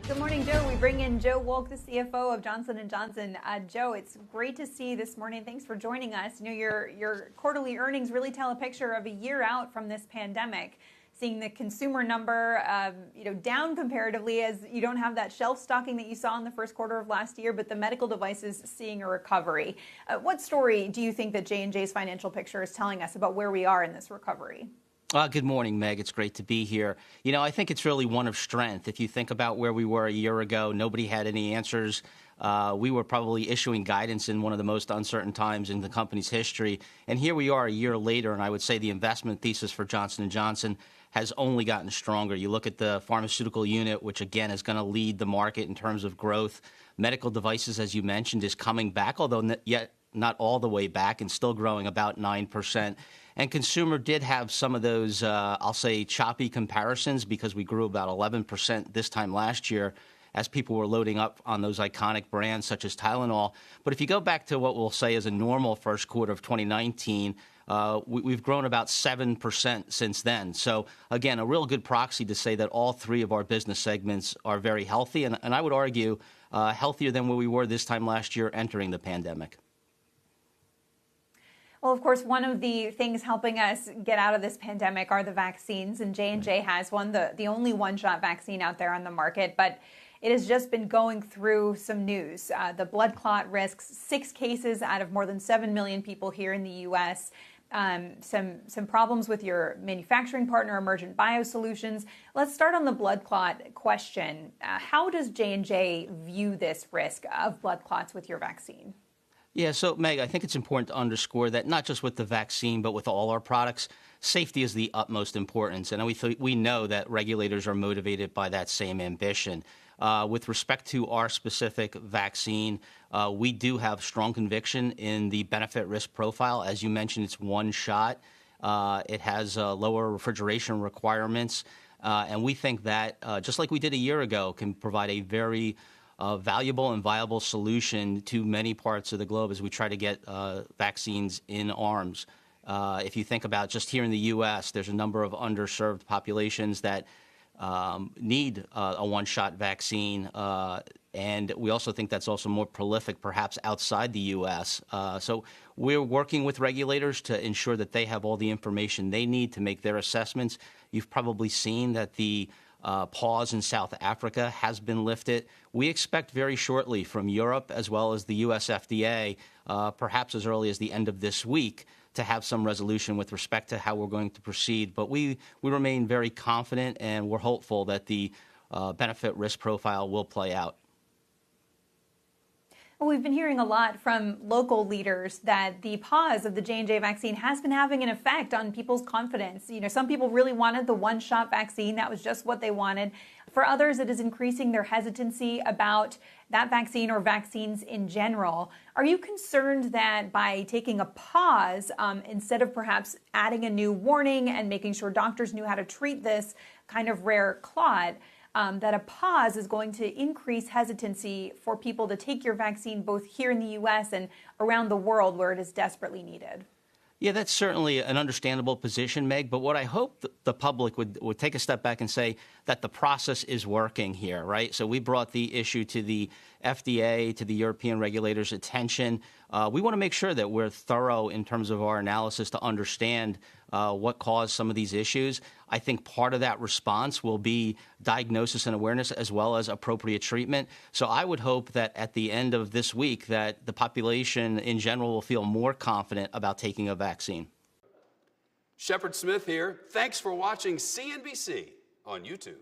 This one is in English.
Good morning, Joe. We bring in Joe Wolk, the CFO of Johnson & Johnson. Joe, it's great to see you this morning. Thanks for joining us. You know, your quarterly earnings really tell a picture of a year out from this pandemic. Seeing the consumer number, down comparatively, as you don't have that shelf stocking that you saw in the first quarter of last year, but the medical devices seeing a recovery. What story do you think that J&J's financial picture is telling us about where we are in this recovery? Good morning, Meg. It's great to be here. You know, I think it's really one of strength. If you think about where we were a year ago, nobody had any answers. We were probably issuing guidance in one of the most uncertain times in the company's history. And here we are a year later, and I would say the investment thesis for Johnson & Johnson has only gotten stronger. You look at the pharmaceutical unit, which again is going to lead the market in terms of growth. Medical devices, as you mentioned, is coming back, although yet not all the way back, and still growing about 9%. And consumer did have some of those, I'll say, choppy comparisons because we grew about 11% this time last year as people were loading up on those iconic brands such as Tylenol. But if you go back to what we'll say is a normal first quarter of 2019, we've grown about 7% since then. So, again, a real good proxy to say that all three of our business segments are very healthy, and I would argue healthier than where we were this time last year entering the pandemic. Well, of course, one of the things helping us get out of this pandemic are the vaccines, and J&J has one, the only one-shot vaccine out there on the market, but it has just been going through some news. The blood clot risks, 6 cases out of more than 7 million people here in the U.S., some problems with your manufacturing partner, Emergent Biosolutions. Let's start on the blood clot question. How does J&J view this risk of blood clots with your vaccine? Yeah, so, Meg, I think it's important to underscore that not just with the vaccine, but with all our products, safety is the utmost importance. And we know that regulators are motivated by that same ambition. With respect to our specific vaccine, we do have strong conviction in the benefit-risk profile. As you mentioned, it's one shot. It has lower refrigeration requirements. And we think that, just like we did a year ago, can provide a very valuable and viable solution to many parts of the globe as we try to get vaccines in arms. If you think about just here in the U.S., there's a number of underserved populations that need a one-shot vaccine, and we also think that's also more prolific perhaps outside the U.S. So we're working with regulators to ensure that they have all the information they need to make their assessments. You've probably seen that the pause in South Africa has been lifted. We expect very shortly from Europe as well as the U.S. FDA, perhaps as early as the end of this week, to have some resolution with respect to how we're going to proceed. But we remain very confident, and we're hopeful that the benefit-risk profile will play out. Well, we've been hearing a lot from local leaders that the pause of the J&J vaccine has been having an effect on people's confidence. You know, some people really wanted the one-shot vaccine. That was just what they wanted. For others, it is increasing their hesitancy about that vaccine or vaccines in general. Are you concerned that by taking a pause, instead of perhaps adding a new warning and making sure doctors knew how to treat this kind of rare clot, that a pause is going to increase hesitancy for people to take your vaccine both here in the U.S. and around the world where it is desperately needed? Yeah, that's certainly an understandable position, Meg. But what I hope the public would take a step back and say that the process is working here, right? So we brought the issue to the FDA, to the European regulators' attention. We want to make sure that we're thorough in terms of our analysis to understand what caused some of these issues. I think part of that response will be diagnosis and awareness as well as appropriate treatment. So I would hope that at the end of this week that the population in general will feel more confident about taking a vaccine. Shepard Smith here. Thanks for watching CNBC on YouTube.